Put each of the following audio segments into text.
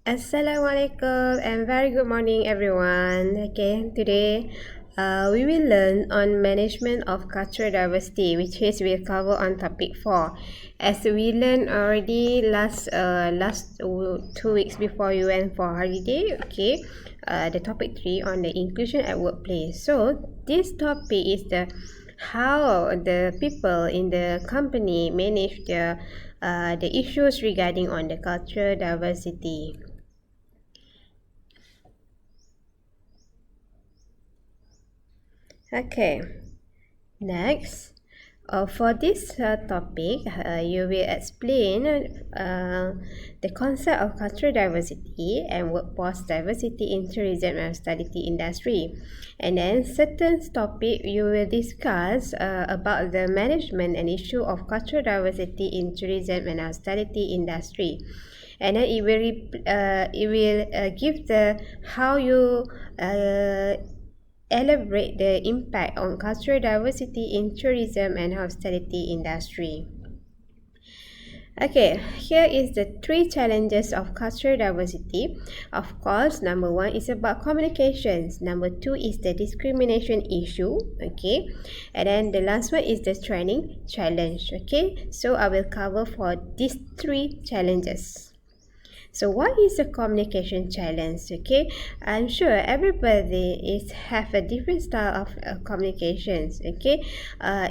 Assalamualaikum and very good morning everyone. Okay, today we will learn on management of cultural diversity, which is we'll cover on topic 4. As we learned already last 2 weeks before we went for holiday, okay, the topic 3 on the inclusion at workplace. So this topic is the how the people in the company manage the issues regarding on the cultural diversity. Okay, next, for this topic, you will explain the concept of cultural diversity and workforce diversity in tourism and hospitality industry. And then certain topic you will discuss about the management and issue of cultural diversity in tourism and hospitality industry. And then it will give the how you elaborate the impact on cultural diversity in tourism and hospitality industry. Okay, here is the 3 challenges of cultural diversity. Of course, number 1 is about communications. Number 2 is the discrimination issue. Okay, and then the last one is the training challenge. Okay, so I will cover for these 3 challenges. So what is a communication challenge? Okay, I'm sure everybody have a different style of communications. Okay,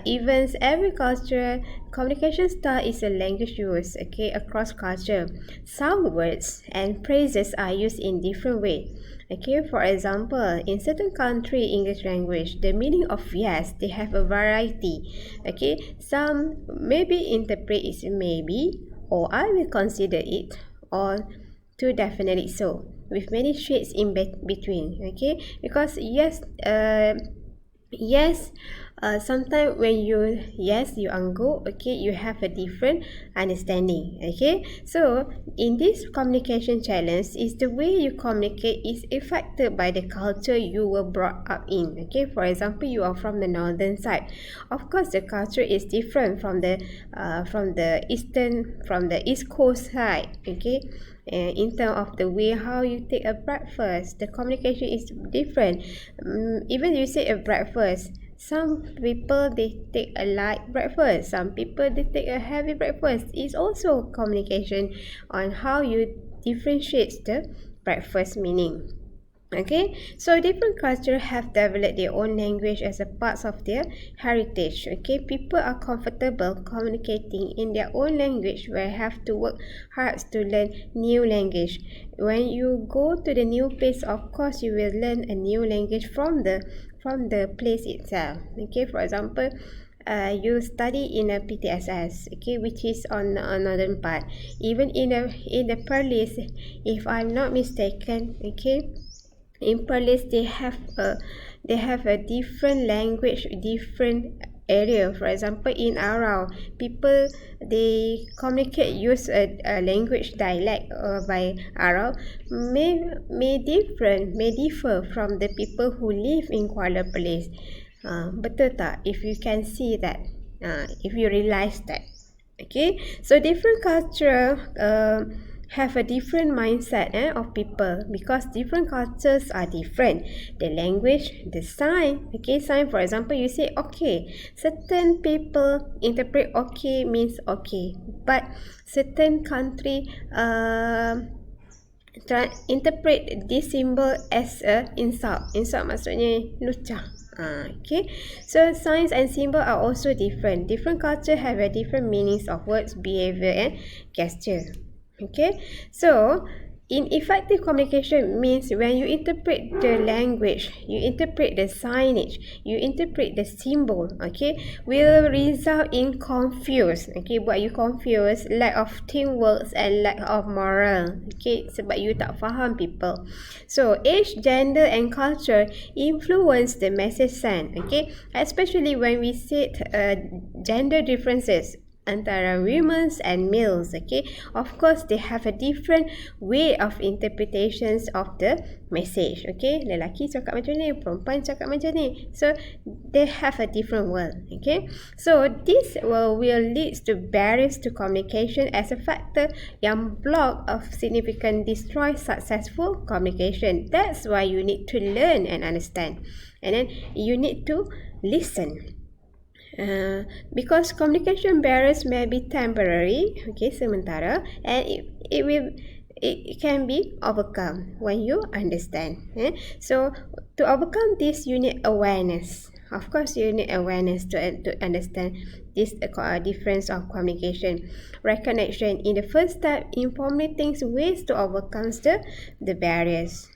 even every culture communication style is a language used. Okay, across culture, some words and phrases are used in different way. Okay, for example, in certain country English language, the meaning of yes, they have a variety. Okay, some maybe interpret is maybe, or I will consider it, or to definitely so, with many shades in between. Okay, because yes, sometimes when you anggo, okay, you have a different understanding. Okay, so in this communication challenge is the way you communicate is affected by the culture you were brought up in. Okay, for example, you are from the northern side, of course the culture is different from the east coast side. Okay, in terms of the way how you take a breakfast, the communication is different. Even you say a breakfast, some people they take a light breakfast, some people they take a heavy breakfast. It's also communication on how you differentiate the breakfast meaning. Okay, so different cultures have developed their own language as a part of their heritage. Okay, people are comfortable communicating in their own language where have to work hard to learn new language. When you go to the new place, of course you will learn a new language from the place itself. Okay, for example, you study in a PTSS, okay, which is on another part. Even in the Perlis, if I'm not mistaken, okay, in Perlis they have a different language, different area. For example, in Arau, people they communicate use a language dialect by Arau may differ from the people who live in Kuala Perlis. Betul tak? If you can see that, if you realize that. Okay, so different culture have a different mindset of people, because different cultures are different. The language, the sign. Okay, sign, for example, you say okay, certain people interpret okay means okay, but certain country interpret this symbol as a insult maksudnya lucah. Okay, so signs and symbol are also different. Different culture have a different meanings of words, behavior and gesture. Okay, so in effective communication means when you interpret the language, you interpret the signage, you interpret the symbol, okay, will result in confused. Okay, buat you confused, lack of teamwork and lack of moral. Okay, sebab you tak faham people. So age, gender and culture influence the message sent. Okay, especially when we said gender differences. antara women and males. Okay, of course they have a different way of interpretations of the message. Okay, lelaki cakap macam ni, perempuan cakap macam ni, so they have a different world. Okay, so this will lead to barriers to communication as a factor yang block of significant destroy successful communication. That's why you need to learn and understand, and then you need to listen. Because communication barriers may be temporary, okay, sementara, and it can be overcome when you understand. So to overcome this, you need awareness. Of course, you need awareness to understand this difference of communication. Recognition in the first step, informing ways to overcome the barriers.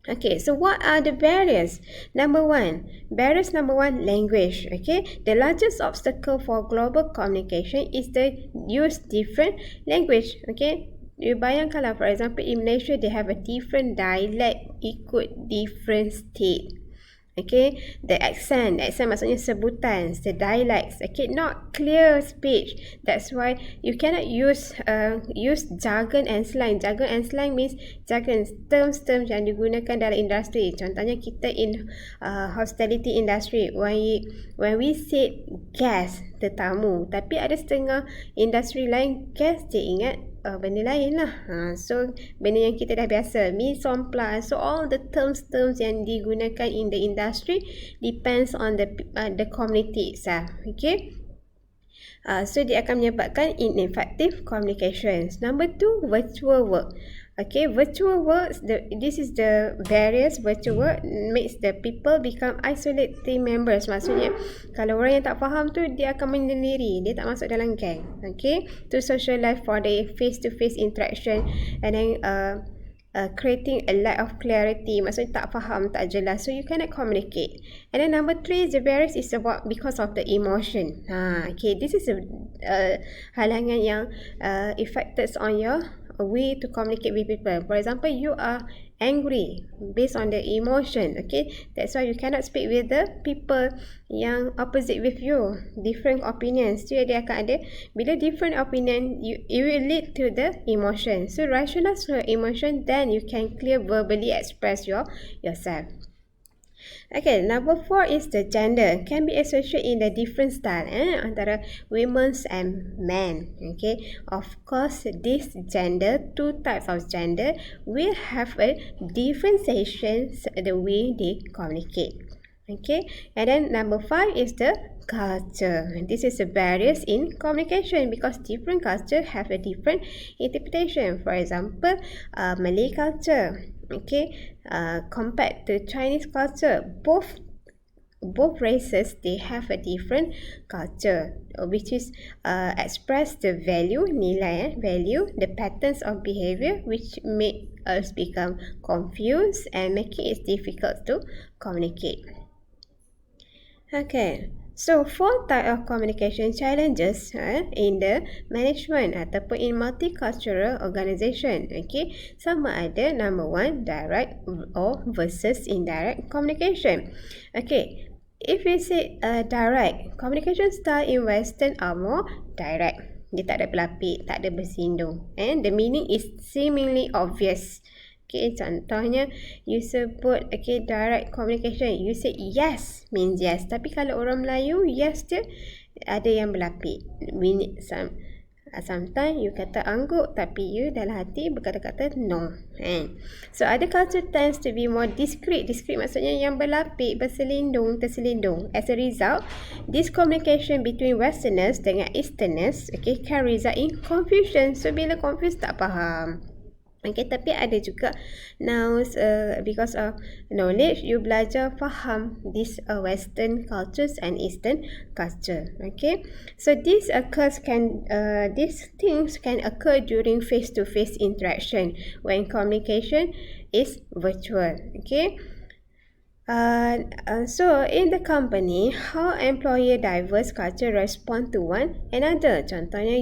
Okay, so what are the barriers? Barriers number one, language. Okay, the largest obstacle for global communication is the use different language. Okay, you bayangkanlah, for example, in Malaysia, they have a different dialect ikut different state. Okay, the accent maksudnya sebutan, the dialects. Okay, not clear speech. That's why you cannot use jargon and slang. Jargon and slang means terms yang digunakan dalam industri. Contohnya kita in hospitality industry, when we say guest, tetamu, tapi ada setengah industri lain guest dia ingat benda lain lah. So benda yang kita dah biasa, mise en place. So all the terms yang digunakan in the industry depends on the community itself. Okay, so dia akan menyebabkan ineffective communications. Number two, virtual work. Okay, virtual work, this is the barriers. Virtual work makes the people become isolated team members. Maksudnya, kalau orang yang tak faham tu, dia akan menyendiri. Dia tak masuk dalam gang. Okay, to socialize for the face-to-face interaction, and then creating a lack of clarity. Maksudnya tak faham, tak jelas. So you cannot communicate. And then number three, the barriers is about because of the emotion. Okay, this is a halangan yang affected on your a way to communicate with people. For example, you are angry based on the emotion. Okay, that's why you cannot speak with the people yang opposite with you, different opinions. So dia akan ada, bila different opinion, it will lead to the emotion. So rationalize your emotion, then you can clear verbally express yourself. Okay, number four is the gender. Can be associated in the different style antara women and men. Okay, of course, this gender, two types of gender, will have a differentiation the way they communicate. Okay, and then number five is the culture. This is the barriers in communication because different culture have a different interpretation. For example, Malay culture. Okay, compared to Chinese culture, both races, they have a different culture, which is express the value, nilai, value, the patterns of behavior, which make us become confused and making it difficult to communicate. Okay, so four type of communication challenges in the management ataupun in multicultural organisation. Okay, sama ada number one, direct or versus indirect communication. Okay, if we say direct, communication style in Western are more direct. Dia tak ada berlapik, tak ada bersindung, and the meaning is seemingly obvious. Okay, contohnya you sebut direct communication, you say yes means yes, tapi kalau orang Melayu, yes dia ada yang berlapik. Sometimes you kata angguk, tapi you dalam hati berkata-kata no. So other culture tends to be more discreet. Discreet maksudnya yang berlapik, berselindung, terselindung. As a result, this communication between Westerners dengan Easterners can result in confusion. So bila confused, tak faham. Okay, tapi ada juga now because of knowledge, you belajar faham this Western cultures and Eastern culture. Okay, so these things can occur during face-to-face interaction when communication is virtual. Okay. So in the company, how employer diverse culture respond to one another. Contohnya,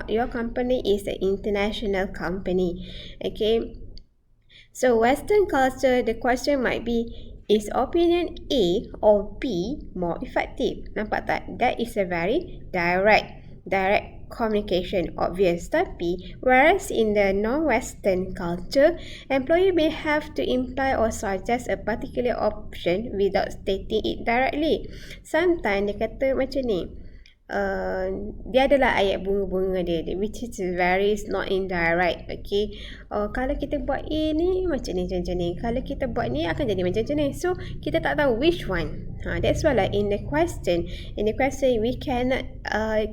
your company is an international company. Okay, so Western culture, the question might be, is opinion A or B more effective? Nampak tak? That is a very direct direct communication, obvious. Tapi, whereas in the non-Western culture, employee may have to imply or suggest a particular option without stating it directly. Sometimes dia kata macam ni, dia adalah ayat bunga-bunga dia, which is very not indirect. Okay, kalau kita buat A ni macam ni, kalau kita buat ni akan jadi macam ni. So kita tak tahu which one. That's why like in the question we cannot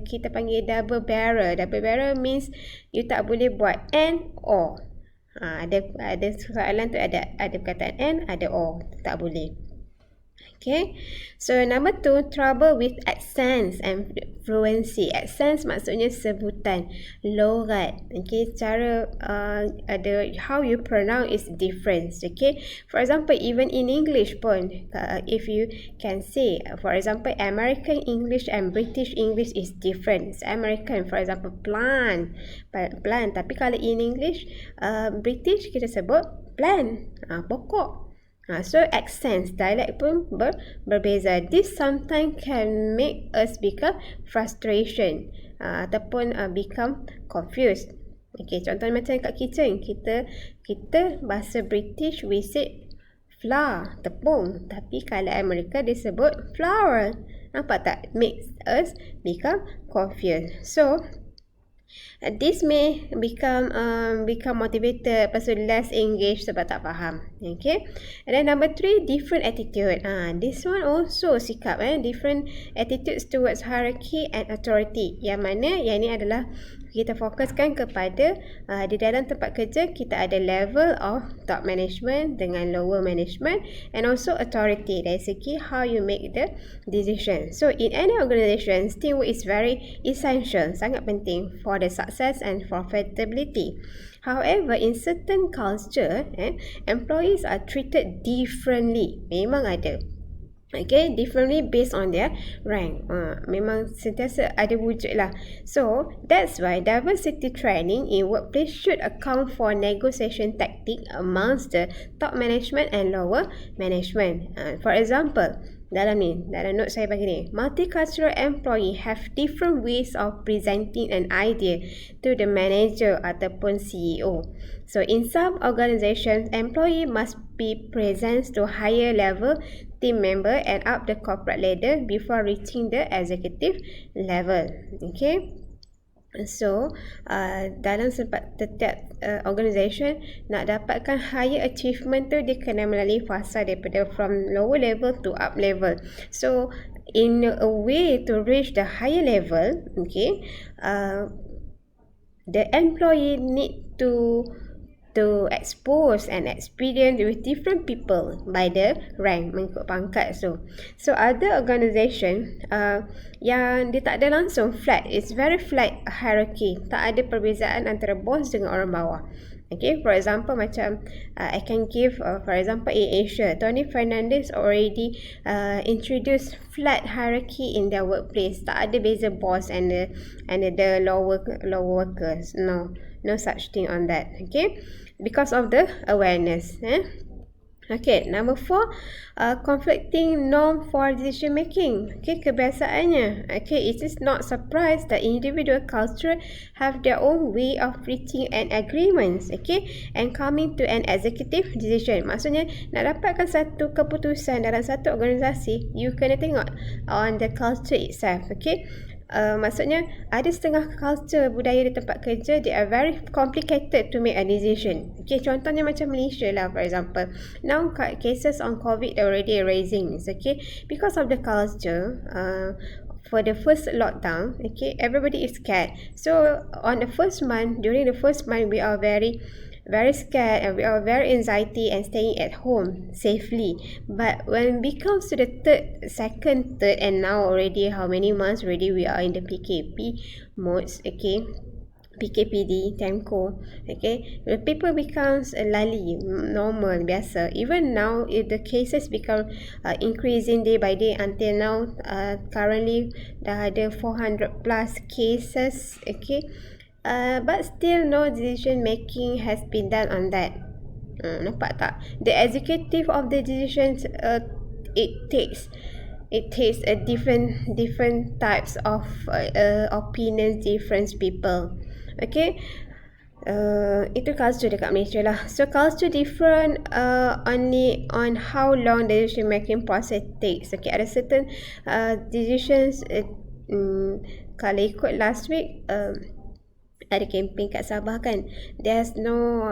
kita panggil double barrel means you tak boleh buat and or. Ada soalan tu ada perkataan and, ada or, tak boleh. Okay, so number 2, trouble with accents and fluency. Accents maksudnya sebutan, logat. Okay, cara ada how you pronounce is different. Okay, for example, even in English pun, if you can say, for example, American English and British English is different. American, for example, plant. Tapi kalau in English, British kita sebut plant, pokok. So accents, dialect pun berbeza. This sometimes can make us become frustration ataupun become confused. Okay, contohnya macam kat kitchen, kita bahasa British we say flour, tepung, tapi kalau Amerika disebut flour. Nampak tak? Makes us become confused. So this may become motivated, lepas tu less engaged sebab tak faham. Okay, and then number 3, different attitude. This one also sikap, different attitudes towards hierarchy and authority. Yang mana yang ni adalah kita fokuskan kepada di dalam tempat kerja kita ada level of top management dengan lower management, and also authority dari segi how you make the decision. So in any organisation, teamwork is very essential, sangat penting for the success and profitability. However, in certain culture, employees are treated differently. Memang ada. Okay, differently based on their rank. Memang sentiasa ada wujud lah. So, that's why diversity training in workplace should account for negotiation tactic amongst the top management and lower management. For example, dalam note saya bagi ni, multicultural employee have different ways of presenting an idea to the manager ataupun CEO. So in some organizations, employee must be present to higher level team member and up the corporate ladder before reaching the executive level. Okay. So, dalam setiap organisation nak dapatkan higher achievement tu, dia kena melalui fasa daripada from lower level to up level. So, in a way to reach the higher level, okay, the employee need to expose and experience with different people by the rank, mengikut pangkat. So other organisation yang dia tak ada langsung flat, it's very flat hierarchy, tak ada perbezaan antara bos dengan orang bawah. Okay, for example, macam I can give for example in Asia, Tony Fernandez already introduced flat hierarchy in their workplace. Tak ada beza boss and the lower workers. No such thing on that. Okay, because of the awareness. Okay, number 4, conflicting norm for decision making. Okay, kebiasaannya. Okay, it is not surprised that individual culture have their own way of reaching an agreement. Okay, and coming to an executive decision. Maksudnya, nak dapatkan satu keputusan dalam satu organisasi, you kena tengok on the culture itself. Okay, maksudnya ada setengah culture budaya di tempat kerja, they are very complicated to make a decision. Okay, contohnya macam Malaysia lah, for example. Now cases on COVID already raising. Okay, because of the culture, for the first lockdown, okay, everybody is scared. So on the first month, during the first month, we are very scared and we are very anxiety and staying at home safely. But when it comes to the second, third, and now already how many months already we are in the PKP modes, okay, PKPD, TEMCO, okay, the people becomes lali, normal, biasa. Even now, if the cases become increasing day by day until now, currently dah ada 400 plus cases, okay. But still no decision making has been done on that. Nampak tak? The executive of the decisions it takes it takes a different types of opinions, different people. Okay. Itu culture dekat Malaysia lah. So culture different only on how long the decision making process takes. Okay, ada certain decisions kalau ikut last week ada campaign kat Sabah kan, there's no